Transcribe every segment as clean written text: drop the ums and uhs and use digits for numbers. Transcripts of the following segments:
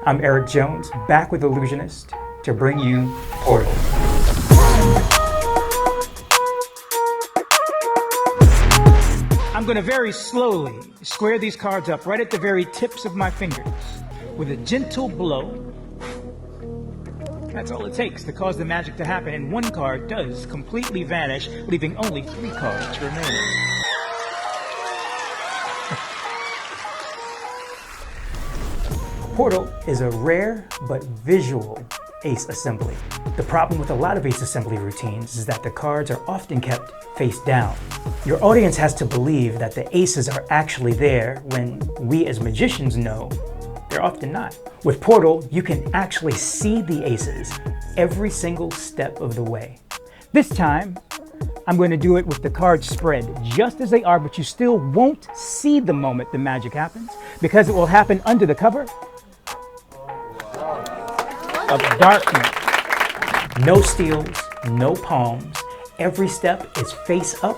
I'm Eric Jones, back with Illusionist to bring you Portal. I'm going to very slowly square these cards up right at the very tips of my fingers with a gentle blow. That's all it takes to cause the magic to happen, and one card does completely vanish, leaving only 3 cards remaining. Portal is a rare but visual ace assembly. The problem with a lot of ace assembly routines is that the cards are often kept face down. Your audience has to believe that the aces are actually there when we as magicians know they're often not. With Portal, you can actually see the aces every single step of the way. This time, I'm going to do it with the cards spread just as they are, but you still won't see the moment the magic happens because it will happen under the cover of darkness. No steals, no palms. Every step is face up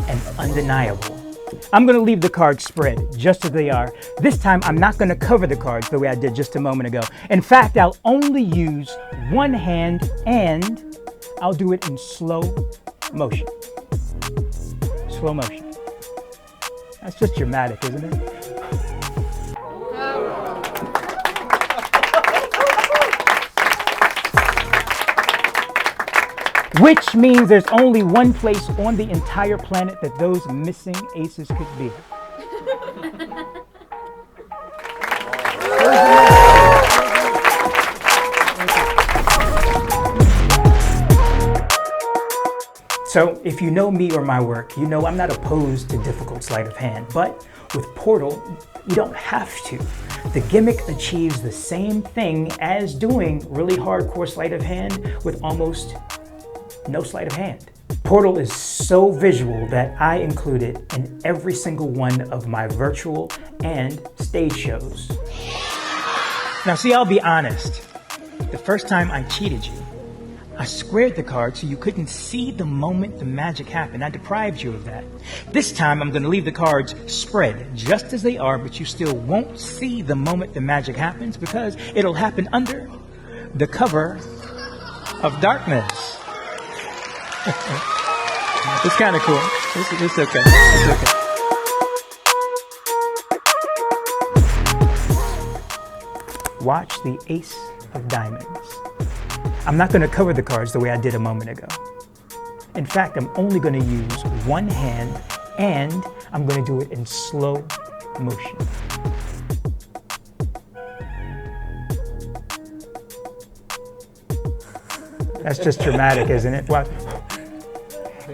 and undeniable. I'm going to leave the cards spread just as they are. This time, I'm not going to cover the cards the way I did just a moment ago. In fact, I'll only use one hand and I'll do it in slow motion. Slow motion. That's just dramatic, isn't it? Which means there's only one place on the entire planet that those missing aces could be. So if you know me or my work, you know I'm not opposed to difficult sleight of hand, but with Portal, you don't have to. The gimmick achieves the same thing as doing really hardcore sleight of hand with almost no sleight of hand. Portal is so visual that I include it in every single one of my virtual and stage shows. Now see, I'll be honest. The first time I cheated you, I squared the card so you couldn't see the moment the magic happened. I deprived you of that. This time I'm going to leave the cards spread just as they are, but you still won't see the moment the magic happens because it'll happen under the cover of darkness. It's kind of cool. It's okay. It's okay. Watch the ace of diamonds. I'm not going to cover the cards the way I did a moment ago. In fact, I'm only going to use one hand and I'm going to do it in slow motion. That's just dramatic, isn't it? Watch.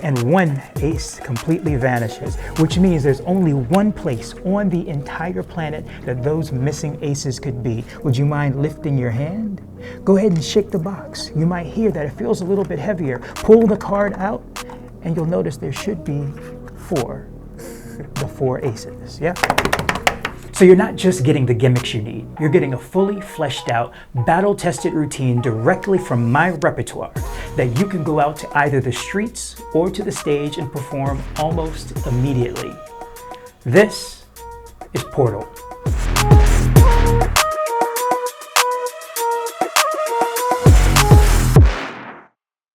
And one ace completely vanishes, which means there's only one place on the entire planet that those missing aces could be. Would you mind lifting your hand? Go ahead and shake the box. You might hear that it feels a little bit heavier. Pull the card out, and you'll notice there should be 4. The 4 aces, yeah? So you're not just getting the gimmicks you need, you're getting a fully fleshed out, battle-tested routine directly from my repertoire that you can go out to either the streets or to the stage and perform almost immediately. This is Portal.